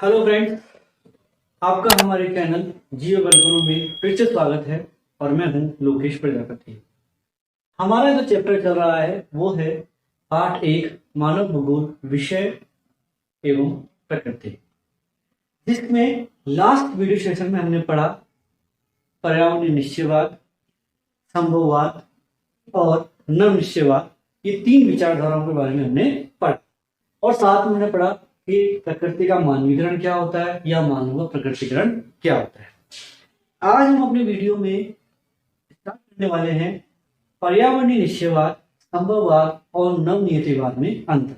Hello friends, आपका हमारे channel जियो बलगुरु में फिर से स्वागत है और मैं हूं लोकेश प्रजापति। हमारा जो चैप्टर चल रहा है वो है पाठ 1 मानव भूगोल विषय एवं प्रकृति, जिसमें लास्ट वीडियो सेशन में हमने पढ़ा पर्यावरणीय निश्चयवाद, संभववाद और नव निश्चयवाद। ये 3 विचारधाराओं के बारे में हमने पढ़ा और साथ में हमने पढ़ा कि प्रकृति का मानवीकरण क्या होता है या मानव प्रकृतिकरण क्या होता है। आज हम अपने वीडियो में स्टार्ट करने वाले हैं पर्यावरणीय निश्चयवाद, संभववाद और नवनियतिवाद में अंतर,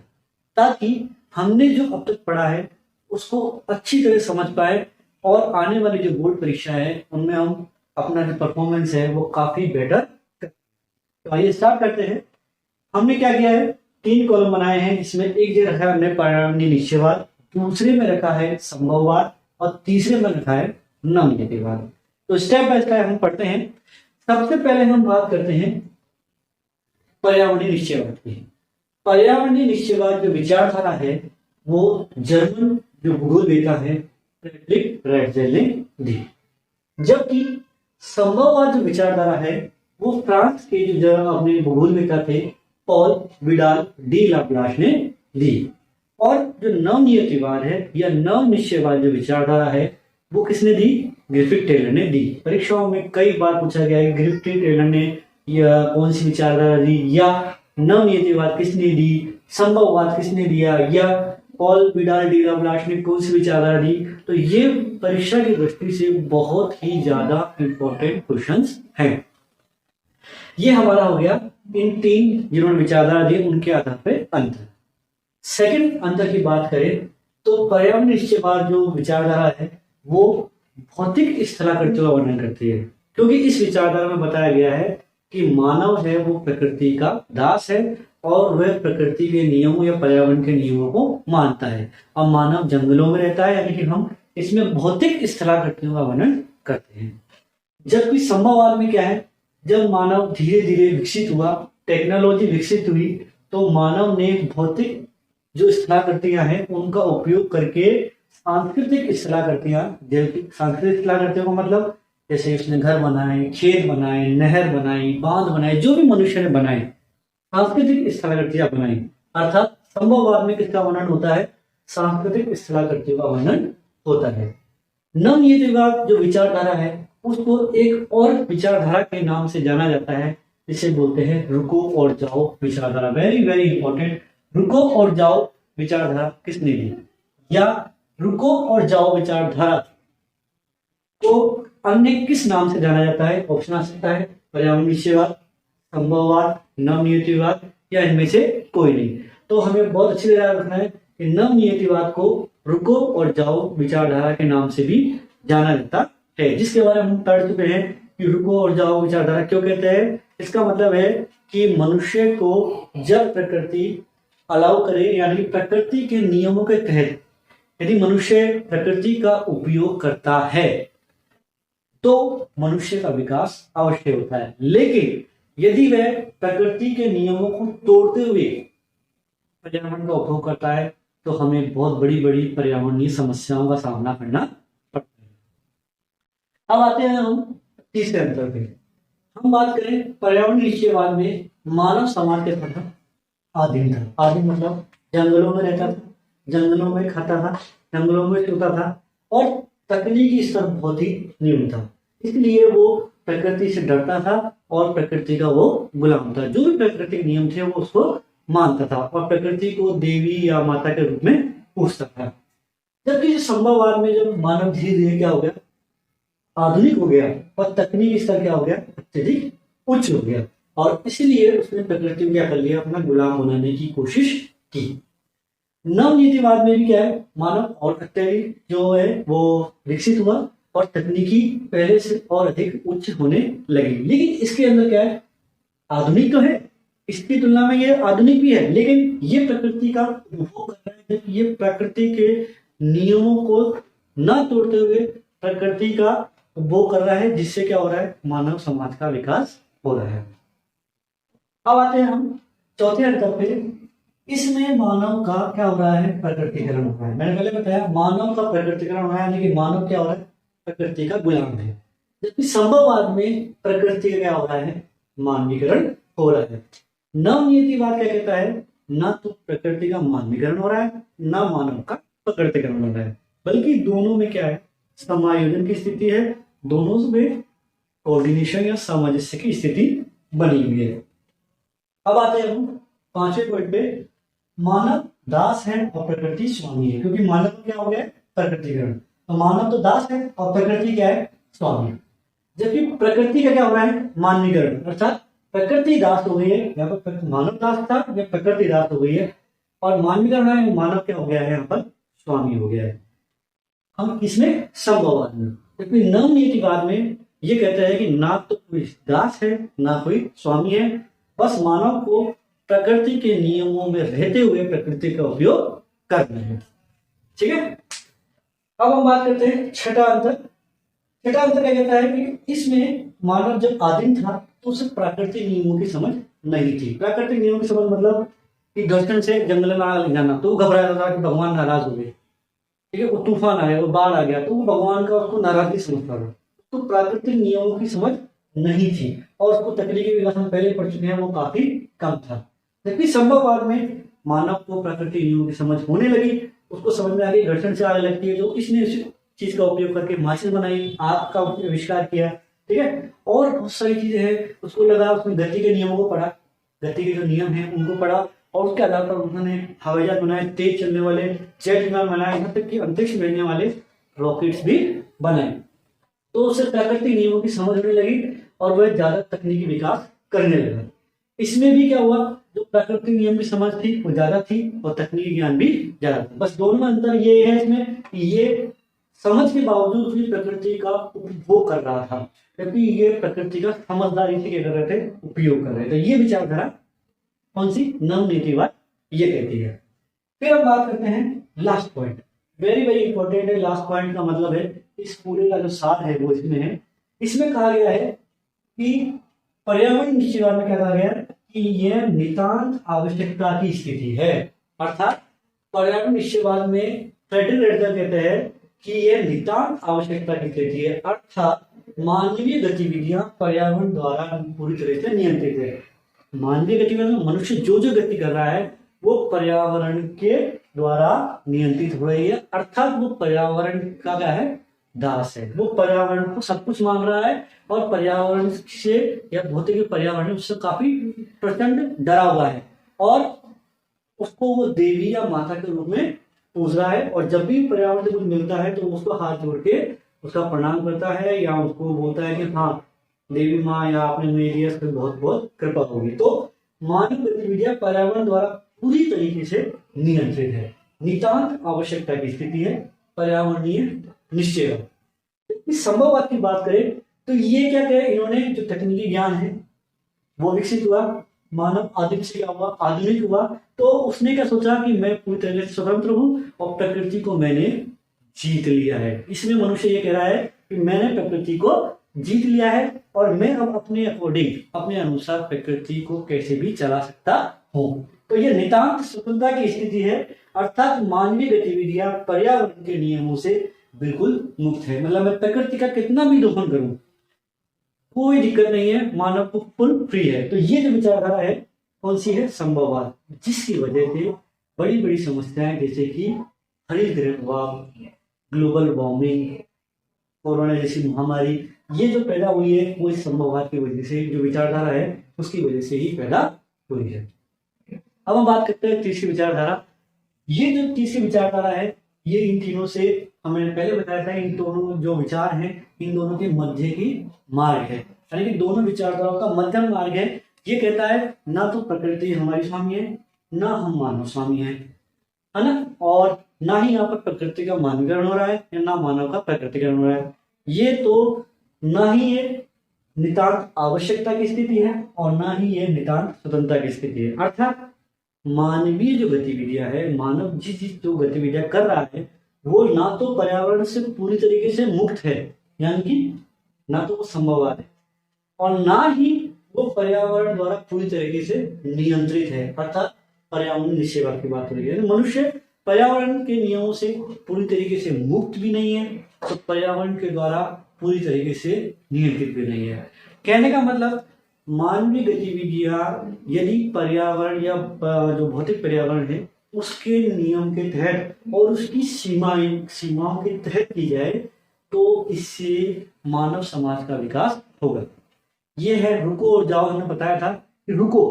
ताकि हमने जो अब तक पढ़ा है उसको अच्छी तरह समझ पाए और आने वाली जो बोर्ड परीक्षा है उनमें हम अपना जो परफॉर्मेंस है वो काफी बेटर कर। तो आइए स्टार्ट करते हैं। हमने क्या किया है, 3 कॉलम बनाए हैं, जिसमें एक जगह रखा है हमने पर्यावरणीय निश्चयवाद, दूसरे में रखा है संभववाद और तीसरे में रखा है नवनियतिवाद। तो स्टेप बाय स्टेप हम पढ़ते हैं। सबसे पहले हम बात करते हैं पर्यावरणीय निश्चयवाद की। पर्यावरणीय निश्चयवाद जो विचारधारा है वो जर्मन जो भूगोलवेत्ता है फ्रेडरिक रेटजेल ने दी, जबकि संभववाद जो विचारधारा है वो फ्रांस के जो अपने भूगोलवेत्ता थे पॉल विडाल डी लाप्लास ने दी। और जो नवनियतिवाद है या नव निश्चयवाद जो विचारधारा है वो किसने दी? ग्रिफिथ टेलर ने दी। परीक्षाओं में कई बार पूछा गया है ग्रिफिथ टेलर ने या कौन सी विचारधारा दी, या नवनियतिवाद किसने दी, संभववाद किसने दिया, या पॉल विडाल डी लाप्लास ने कौन सी विचारधारा दी। तो ये परीक्षा की दृष्टि से बहुत ही ज्यादा इंपॉर्टेंट क्वेश्चंस हैं। ये हमारा हो गया इन 3 जिन्होंने विचारधारा दी उनके आधार पे अंतर। सेकंड अंतर की बात करें तो पर्यावरण निश्चयवाद जो विचारधारा है वो भौतिक स्थलाकृतियों का वर्णन करती है, क्योंकि इस विचारधारा में बताया गया है कि मानव है वो प्रकृति का दास है और वह प्रकृति के नियमों या पर्यावरण के नियमों को मानता है। और मानव जंगलों में रहता है, यानी कि हम इसमें भौतिक स्थलाकृतियों का वर्णन करते हैं। जबकि संभववाद में क्या है, जब मानव धीरे धीरे विकसित हुआ, टेक्नोलॉजी विकसित हुई, तो मानव ने भौतिक जो स्थलाकृतियां हैं उनका उपयोग करके सांस्कृतिक स्थलाकृतियां, सांस्कृतिक स्थलाकृतियों का मतलब जैसे उसने घर बनाए, खेत बनाए, नहर बनाई, बांध बनाए, जो भी मनुष्य ने बनाए सांस्कृतिक स्थलाकृतियां बनाई। अर्थात संभववाद में किसका वर्णन होता है? सांस्कृतिक स्थलाकृतियों का वर्णन होता है। नवनियतिवाद जो विचारधारा है उसको एक और विचारधारा के नाम से जाना जाता है, जिसे बोलते हैं रुको और जाओ विचारधारा। वेरी वेरी इंपॉर्टेंट, रुको और जाओ विचारधारा किसने दी, या रुको और जाओ विचारधारा को अन्य किस नाम से जाना जाता है? ऑप्शन आ सकता है पर्यावरण निश्चयवाद, संभववाद, नवनियतिवाद या इनमें से कोई नहीं। तो हमें बहुत अच्छी तरह रखना है कि नवनियतिवाद को रुको और जाओ विचारधारा के नाम से भी जाना जाता है, जिसके बारे में हम पढ़ चुके हैं कि रुको और जाओ विचारधारा क्यों कहते हैं। इसका मतलब है कि मनुष्य को जब प्रकृति अलाउ करे, यानी प्रकृति के नियमों के तहत यदि मनुष्य प्रकृति का उपयोग करता है तो मनुष्य का विकास अवश्य होता है। लेकिन यदि वह प्रकृति के नियमों को तोड़ते हुए पर्यावरण का उपयोग करता है तो हमें बहुत बड़ी बड़ी पर्यावरणीय समस्याओं का सामना करना पड़ता है। अब आते हैं हम तीसरे अंतर पे। हम बात करें पर्यावरण निश्चयवाद में मानव समाज के प्रथम आदिम था। आदिम मतलब जंगलों में रहता था, जंगलों में खाता था, जंगलों में सोता था और तकनीकी स्तर बहुत ही न्यून था, इसलिए वो प्रकृति से डरता था और प्रकृति का वो गुलाम था। जो भी प्राकृतिक नियम थे वो उसको मानता था और प्रकृति को देवी या माता के रूप में पूजता था। जबकि संभववाद में जब मानव धीरे धीरे क्या हो गया, आधुनिक हो गया और तकनीकी स्तर क्या हो गया, अत्यधिक उच्च हो गया, और इसलिए उसने प्रकृति को क्या कर लिया, अपना गुलाम बनाने की कोशिश की। नवनीतिवाद में भी क्या है, मानव और अत्यधिक जो है वो विकसित हुआ और तकनीकी पहले से और अधिक उच्च होने लगी। लेकिन इसके अंदर क्या है, आधुनिक तो है, इसकी तुलना में ये आधुनिक भी है, लेकिन ये प्रकृति का उपभोग कर रहा है। ये प्रकृति के नियमों को न तोड़ते हुए प्रकृति का उपभोग कर रहा है, जिससे क्या हो रहा है, मानव समाज का विकास हो रहा है। अब आते हैं हम चौथे अंतर पे, इसमें मानव का क्या हो रहा है, प्रकृतिकरण हो रहा है। मैंने पहले बताया मानव का प्रकृतिकरण हो रहा है, यानी कि मानव क्या हो रहा है, प्रकृति का गुलाम है। जबकि संभववाद में प्रकृति का क्या हो रहा है, मानवीकरण हो रहा है। नवनीतिवाद क्या कहता है, ना तो प्रकृति का मानवीकरण हो रहा है, ना मानव का प्रकृतिकरण हो रहा है, बल्कि दोनों में क्या है, समायोजन की स्थिति है। दोनों में कोऑर्डिनेशन या सामंजस्य की स्थिति बनी हुई है। अब आते हैं हम पांचवें पॉइंट पे, मानव दास है और प्रकृति स्वामी है। क्योंकि मानव क्या हो गया, प्रकृतिकरण, तो मानव तो दास है और प्रकृति क्या है, स्वामी। जबकि प्रकृति का क्या हो रहा है, मानवीकरण, अर्थात प्रकृति दास हो गई है, यहाँ पर मानव दास था, या प्रकृति दास हो गई है, और मानवीकरण है, मानव क्या हो गया है, यहाँ पर स्वामी हो गया है। हम इसमें संभववाद में, जबकि नवनीतिवाद में ये कहता है कि ना तो कोई दास है ना कोई स्वामी है, बस मानव को प्रकृति के नियमों में रहते हुए प्रकृति का उपयोग करना है। ठीक है, अब हम बात करते हैं छठा अंतर। छठा अंतर क्या कहता है कि इसमें मानव जब आदिम था तो उसे प्राकृतिक नियमों की समझ नहीं थी। प्राकृतिक नियमों की समझ मतलब कि दर्शन से जंगल में आग जाना, तो वो घबरा रहा था कि भगवान नाराज हो गए। ठीक है, वो तूफान आया, वो बाढ़ आ गया, तो वो भगवान का उसको नाराजगी समझता था। तो प्राकृतिक नियमों की समझ नहीं थी, और उसको तकनीकी विकास में पहले पढ़ चुके हैं, वो काफी कम था। जबकि संभववाद में मानव को प्राकृतिक नियमों की समझ होने लगी, उसको समझ में आ गई घर्षण से आग लगती है, जो इसने उस चीज का उपयोग करके माचिस बनाई, आग का आविष्कार किया। ठीक है, और बहुत सारी चीजें हैं, उसको लगा, उसने गति के नियमों को पढ़ा, गति के जो नियम है उनको पढ़ा, और उसके आधार पर उन्होंने हवाई जहाज बनाए, तेज चलने वाले जेट विमान बनाए, यहाँ तक कि अंतरिक्ष में भेजने वाले रॉकेट्स भी बनाए। तो उसे प्राकृतिक नियमों की समझ होने लगी और वह ज्यादा तकनीकी विकास करने लगा। इसमें भी क्या हुआ, जो प्राकृतिक नियम की समझ थी वो ज्यादा थी और तकनीकी ज्ञान भी ज्यादा था। बस दोनों में अंतर ये है इसमें कि ये समझ के बावजूद भी प्रकृति का उपभोग कर रहा था, क्योंकि ये प्रकृति का समझदारी से क्या कर रहे थे, उपयोग कर रहे थे। ये विचारधारा कौन सी, नवनीतिवाद ये कहती है। फिर हम बात करते हैं last point, very very important है। लास्ट पॉइंट का मतलब है इस पूरे का जो सार है वो इसमें है। इसमें कहा गया है कि पर्यावरण निश्चयवाद में क्या कहा गया है कि यह नितांत आवश्यकता की स्थिति है। अर्थात पर्यावरण निश्चयवाद में फ्रेडरिक एडलर कहते हैं कि यह नितांत आवश्यकता की स्थिति है, अर्थात मानवीय गतिविधियां पर्यावरण द्वारा पूरी तरह से नियंत्रित है। मानवीय गतिविधियां, मनुष्य जो जो गति कर रहा है वो पर्यावरण के द्वारा नियंत्रित हो रही है, अर्थात वो पर्यावरण का क्या है, दास है। वो पर्यावरण को सब कुछ मान रहा है और पर्यावरण से या भौतिक पर्यावरण उससे काफी प्रचंड डरा हुआ है, और उसको वो देवी या माता के रूप में पूज रहा है। और जब भी पर्यावरण से कुछ मिलता है तो उसको हाथ जोड़ के उसका प्रणाम करता है, या उसको बोलता है कि हाँ देवी माँ या आपने मेरे लिए बहुत बहुत कृपा होगी। तो मानव गतिविधियां पर्यावरण द्वारा पूरी तरीके से नियंत्रित है, नितांत आवश्यकता की स्थिति है, पर्यावरणीय निश्चय। इस संभववाद की बात करें तो ये क्या कहे, इन्होंने जो तकनीकी ज्ञान है वो विकसित हुआ, मानव आदिम से क्या हुआ, आधुनिक हुआ, तो उसने क्या सोचा कि मैं पूरी तरह से स्वतंत्र हूं और प्रकृति को मैंने जीत लिया है। इसमें मनुष्य ये कह रहा है कि मैंने प्रकृति को जीत लिया है और मैं अब अपने अकॉर्डिंग, अपने अनुसार प्रकृति को कैसे भी चला सकता हूं। तो ये नितांत स्वतंत्रता की स्थिति है, अर्थात मानवीय गतिविधियां पर्यावरण के नियमों से बिल्कुल मुक्त है। मतलब मैं प्रकृति का कितना भी दोहन करूं कोई दिक्कत नहीं है, मानव को फुल फ्री है। तो ये जो विचारधारा है कौन सी है, संभववाद, जिसकी वजह से बड़ी बड़ी समस्याएं जैसे कि हरित गृह प्रभाव, ग्लोबल वार्मिंग, कोरोना जैसी महामारी, ये जो पैदा हुई है वो इस संभववाद की वजह से, जो विचारधारा है उसकी वजह से ही पैदा हुई है। अब हम बात करते हैं तीसरी विचारधारा। ये जो तीसरी विचारधारा है ये इन तीनों से, हमने पहले बताया था, इन दोनों जो विचार हैं इन दोनों के मध्य की मार्ग है, यानी कि दोनों विचारधाराओं का मध्यम मार्ग है। ये कहता है ना तो प्रकृति हमारी स्वामी है, ना हम मानव स्वामी है ना, और ना ही यहाँ पर प्रकृति का मानवीकरण हो रहा है, ना मानव का प्रकृतिकरण हो रहा है। ये तो ना ही ये नितांत आवश्यकता की स्थिति है और ना ही ये नितांत स्वतंत्रता की स्थिति है। अर्थात मानवीय जो गतिविधियां है, मानव जिस जो गतिविधियां कर रहा है वो ना तो पर्यावरण से पूरी तरीके से मुक्त है, यानी कि ना तो वो संभववाद है, और ना ही वो पर्यावरण द्वारा पूरी तरीके से नियंत्रित है, अर्थात पर्यावरण निश्चयवाद की बात हो रही है। तो मनुष्य पर्यावरण के नियमों से पूरी तरीके से मुक्त भी नहीं है, तो पर्यावरण के द्वारा पूरी तरीके से नियंत्रित भी नहीं है। कहने का मतलब मानवीय गतिविधियां यदि पर्यावरण या जो भौतिक पर्यावरण है उसके नियम के तहत और उसकी सीमाओं के तहत की जाए तो इससे मानव समाज का विकास होगा। ये है रुको और जाओ। हमने बताया था कि रुको,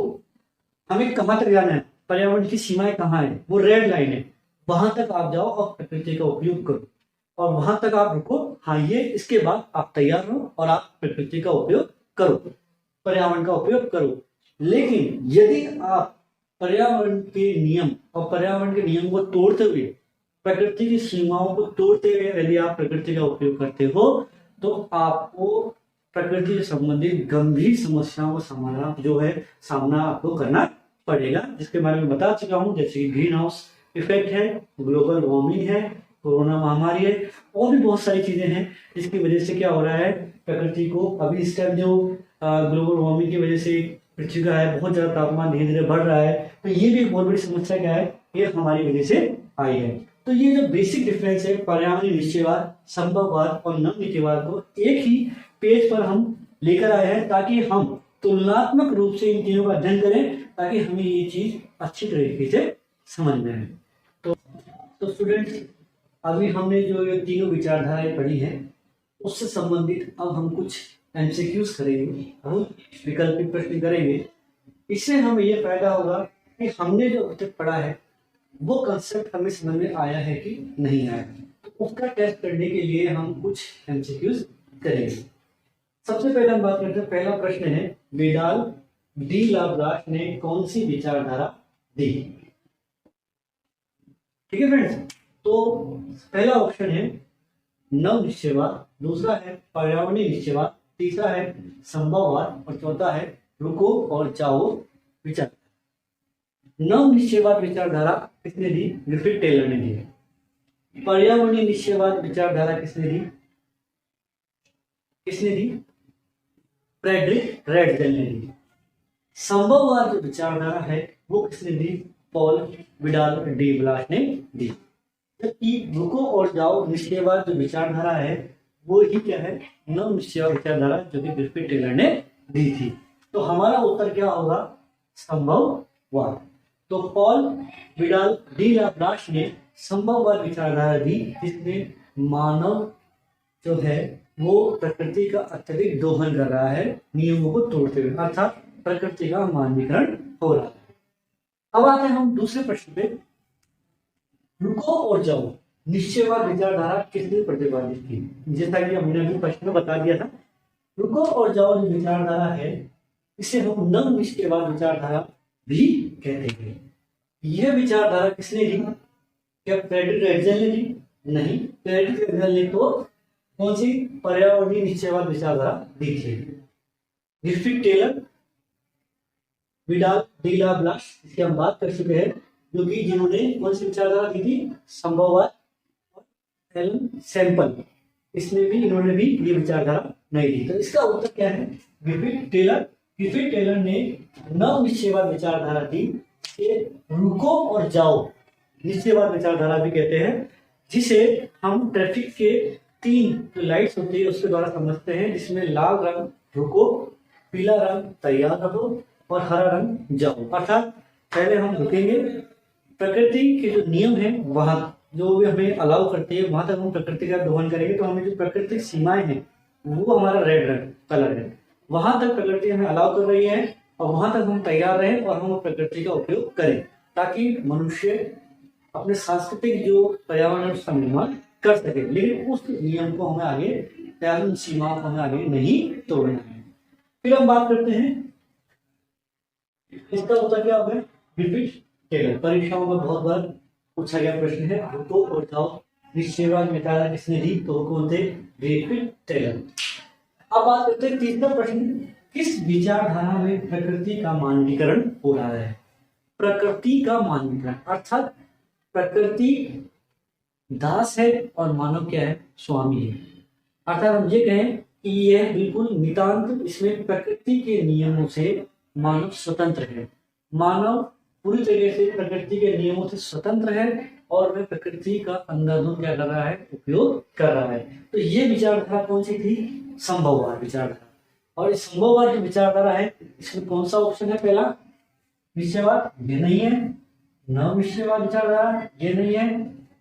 हमें कहाँ तक जाना है, पर्यावरण की सीमाएं कहाँ है, वो रेड लाइन है, वहां तक आप जाओ और प्रकृति का उपयोग करो, और वहां तक आप रुको, हाँ ये, इसके बाद आप तैयार हो और आप प्रकृति का उपयोग करो, पर्यावरण का उपयोग करो। लेकिन यदि आप पर्यावरण के नियम और पर्यावरण के नियम को तोड़ते हुए, प्रकृति की सीमाओं को तोड़ते हुए यदि आप प्रकृति का उपयोग करते हो तो आपको प्रकृति से संबंधित गंभीर समस्याओं का सामना आपको करना पड़ेगा, जिसके बारे में बता चुका हूं, जैसे कि ग्रीन हाउस इफेक्ट है, ग्लोबल वार्मिंग है, कोरोना महामारी है, और भी बहुत सारी चीजें हैं जिसकी वजह से क्या हो रहा है, प्रकृति को अभी इस टाइम जो ग्लोबल वार्मिंग की वजह से पृथ्वी का है बहुत ज्यादा तापमान धीरे धीरे बढ़ रहा है, तो ये भी एक बहुत बड़ी समस्या क्या है, ये हमारी वजह से आई है। तो ये जो बेसिक डिफरेंस है पर्यावरणीय निश्चयवाद, संभववाद और नव नीतिवाद को एक ही पेज पर हम लेकर आए हैं ताकि हम तुलनात्मक रूप से इन चीजों का अध्ययन करें, ताकि हमें ये चीज अच्छी तरीके से समझ में आए। तो स्टूडेंट्स, अभी हमने जो ये तीनों विचारधाराएं पढ़ी हैं उससे संबंधित अब हम कुछ एमसीक्यूज करेंगे, हम वैकल्पिक प्रश्न करेंगे। इससे हमें यह फायदा होगा कि हमने जो अब तक पढ़ा है वो कंसेप्ट हमें समझ में आया है कि नहीं आया, तो उसका टेस्ट करने के लिए हम कुछ एमसीक्यूज करेंगे। सबसे पहले हम बात करते हैं, पहला प्रश्न है, विडाल डी लाप्लास ने कौन सी विचारधारा दी? ठीक है फ्रेंड्स, तो पहला ऑप्शन है नव निश्चयवाद, दूसरा है पर्यावरणीय निश्चयवाद, तीसरा है संभववाद और चौथा है रुको और जाओ विचार। नव निश्चयवाद विचारधारा किसने दी? ग्रिफिथ टेलर ने दी। पर्यावरणीय निश्चयवाद विचारधारा किसने दी? फ्रेडरिक रेडजेल ने दी। संभववाद जो विचारधारा है वो किसने दी? पॉल विडाल डी ब्लास ने दी। जबकि रुको और जाओ निश्चयवाद जो विचारधारा है वो ही क्या है? नव निश्चयवाद विचारधारा, जो कि ग्रिफिथ टेलर ने दी थी। तो हमारा उत्तर क्या होगा? संभववाद। तो पॉल विडाल डी लाप्लास ने संभववाद विचारधारा दी, जिसमें मानव जो है वो प्रकृति का अत्यधिक दोहन कर रहा है नियमों को तोड़ते हुए, अर्थात प्रकृति का मानवीकरण हो रहा है। अब आते हैं हम दूसरे प्रश्न पे, रुको और जाओ निश्चयवाद विचारधारा किसने प्रतिपादित की? जैसा कि हमने अभी प्रश्न में बता दिया था, रुको और जाओ जो विचारधारा है इसे हम नव निश्चयवाद विचारधारा भी कहते हैं। यह विचारधारा किसने दी? क्या फ्रेडरिक रेडजेल ने दी? नहीं, फ्रेडरिक रेडजेल ने तो कौन सी पर्यावरणीय निश्चयवाद विचारधारा दी थी। Griffith Taylor, Vidal de Laplace, इसकी हम बात कर चुके हैं, जो कि जिन्होंने कौन सी विचारधारा दी थी? संभववाद। और एलन सैंपल, इसमें भी इन्होंने भी ये विचारधारा नहीं दी। तो इसका उत्तर क्या है? Griffith Taylor. ग्रिफिथ टेलर ने नव निश्चयवाद विचारधारा दी, रुको और जाओ निश्चयवाद विचारधारा भी कहते हैं, जिसे हम ट्रैफिक के 3 लाइट्स होती है उसके द्वारा समझते हैं, जिसमें लाल रंग रुको, पीला रंग तैयार रहो और हरा रंग जाओ। अर्थात पहले हम रुकेंगे, प्रकृति के जो नियम है वहां जो भी हमें अलाउ करती है वहां तक हम प्रकृति का दोहन करेंगे, तो हमें जो प्राकृतिक सीमाएं हैं वो हमारा रेड रंग कलर है, वहां तक प्रकृति हमें अलाउ कर रही है और वहां तक हम तैयार रहें और हम प्रकृति का उपयोग करें, ताकि मनुष्य अपने सांस्कृतिक जो पर्यावरण उसका निर्माण कर सके। लेकिन उस नियम को हमें आगे, पर्यावरण सीमाओं को हमें आगे नहीं तोड़ना है। फिर हम बात करते हैं, इसका उत्तर क्या होगा? Griffith Taylor. परीक्षाओं में बहुत बार पूछा गया प्रश्न है, रुको और जाओ निश्चयवाद विचारधारा किसने दी? तो कौन थे? Griffith Taylor. अब बात करते हैं तीसरा प्रश्न, किस विचारधारा में प्रकृति का मानवीकरण हो रहा है? प्रकृति का मानवीकरण, अर्थात प्रकृति दास है और मानव क्या है? स्वामी है। अर्थात हम ये कहें कि यह बिल्कुल नितांत, इसमें प्रकृति के नियमों से मानव स्वतंत्र है। मानव पूरी तरीके से प्रकृति के नियमों से स्वतंत्र है और वह प्रकृति का अंधाधुंध क्या कर रहा है, उपयोग कर रहा है। तो ये विचारधारा कौन सी थी, संभववाद विचारधारा। और इस संभववाद की विचारधारा है, इसमें कौन सा ऑप्शन है, पहला निश्चयवाद, ये नहीं है। नव निश्चयवाद विचारधारा, ये नहीं है।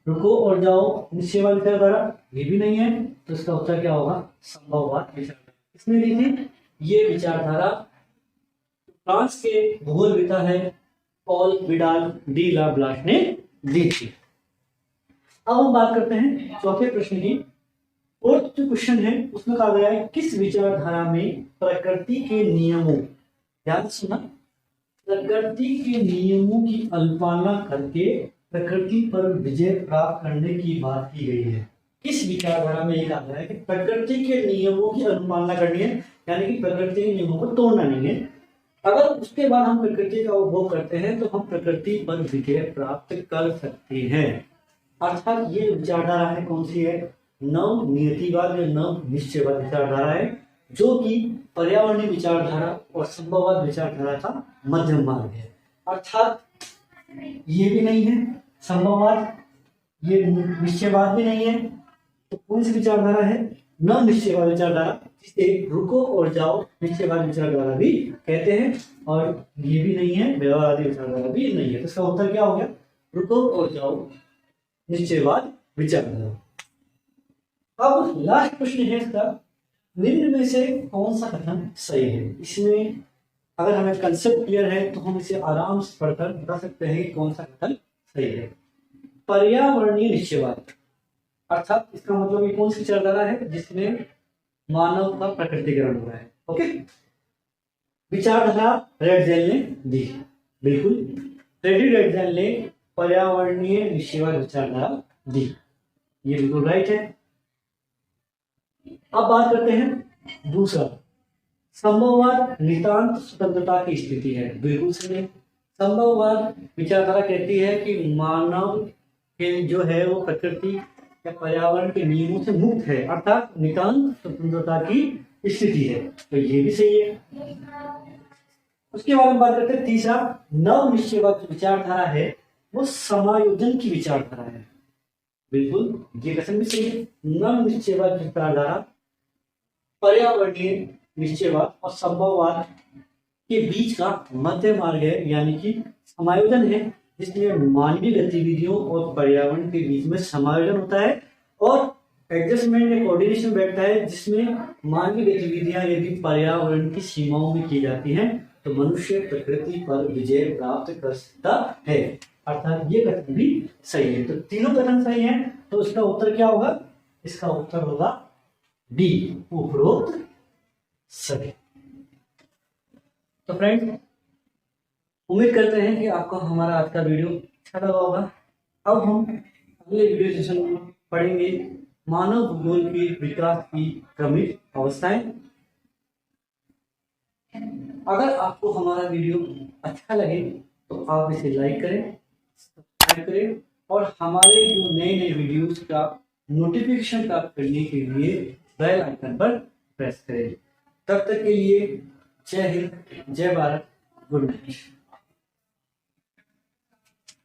रुको और जाओ निश्चयवाद विचारधारा, ये भी नहीं है। तो इसका उत्तर क्या होगा, संभववाद विचारधारा। किसने दी थी ये विचारधारा, फ्रांस के भूगोलविदा है Paul Vidal de la Blache ने दी थी। अब हम बात करते हैं चौथे प्रश्न की। और जो क्वेश्चन है उसमें कहा गया है, किस विचारधारा में प्रकृति के नियमों, ध्यान सुना, प्रकृति के नियमों की अनुपालना करके प्रकृति पर विजय प्राप्त करने की बात की गई है। किस विचारधारा में ये कहा गया है कि प्रकृति के नियमों की अनुपालना करनी है, यानी कि प्रकृति के नियमों को तोड़ना नहीं है। अगर उसके बाद हम प्रकृति का उपभोग करते हैं तो हम प्रकृति पर विजय प्राप्त कर सकते हैं। अर्थात ये विचारधारा है, कौन सी है, नव नियतिवाद या नव निश्चयवाद विचारधारा है, जो कि पर्यावरणीय विचारधारा और संभववाद विचारधारा का मध्यम मार्ग है। अर्थात ये भी नहीं है संभववाद, ये निश्चयवाद भी नहीं है, तो कौन सी विचारधारा है, नव निश्चयवाद विचारधारा, जिसे रुको और जाओ निश्चयवाद विचारधारा भी कहते हैं। और ये भी नहीं है, व्यवहारवादी विचारधारा भी नहीं है। तो इसका उत्तर क्या हो गया, रुको और जाओ निश्चयवाद विचारधारा। अब लास्ट प्रश्न है इसका, निम्न में से कौन सा कथन सही है। इसमें अगर हमें कंसेप्ट क्लियर है तो हम इसे आराम से पढ़कर बता सकते हैं कि कौन सा कथन सही है। पर्यावरणीय निश्चयवाद, अर्थात इसका मतलब ये कौन सी विचारधारा है जिसमें मानव का प्रकृतिकरण हो रहा है। ओके, विचारधारा रेडजेल ने दी, बिल्कुल फ्रेडरिक रेडजेल ने पर्यावरणीय निश्चयवाद विचारधारा दी, ये बिल्कुल राइट है। अब बात करते हैं दूसरा, संभववाद नितांत स्वतंत्रता की स्थिति है, बिल्कुल सही है। संभववाद विचारधारा कहती है कि मानव के जो है वो प्रकृति या पर्यावरण के नियमों से मुक्त है, अर्थात नितांत स्वतंत्रता की स्थिति है, तो ये भी सही है। उसके बाद हम बात करते हैं तीसरा, नव निश्चयवाद विचारधारा है वो समायोजन की विचारधारा है, बिल्कुल ये कथन भी सही है। नव निश्चयवाद विचारधारा पर्यावरणीय निश्चयवाद और संभववाद के बीच का मध्य मार्ग है, यानी कि समायोजन है, जिसमें मानवीय गतिविधियों और पर्यावरण के बीच में समायोजन होता है और एडजस्टमेंट या कोऑर्डिनेशन बैठता है, जिसमें मानवीय गतिविधियां यदि पर्यावरण की सीमाओं में की जाती हैं तो मनुष्य प्रकृति पर विजय प्राप्त कर सकता है। अर्थात ये कथन भी सही है। तो तीनों कथन सही हैं, तो इसका उत्तर क्या होगा, इसका उत्तर होगा डी, उपरोक्त सभी। तो फ्रेंड, उम्मीद करते हैं कि आपको हमारा आज का वीडियो अच्छा लगा होगा। अब हम अगले वीडियो सेशन में पढ़ेंगे मानव भूगोल की विकास की क्रमिक अवस्थाएं। अगर आपको हमारा वीडियो अच्छा लगे तो आप इसे लाइक करें, सब्सक्राइब करें और हमारे जो नए नए वीडियोस का नोटिफिकेशन प्राप्त करने के लिए बेल आइकन पर प्रेस करें। तब तक के लिए जय हिंद, जय भारत, गुड नाइट।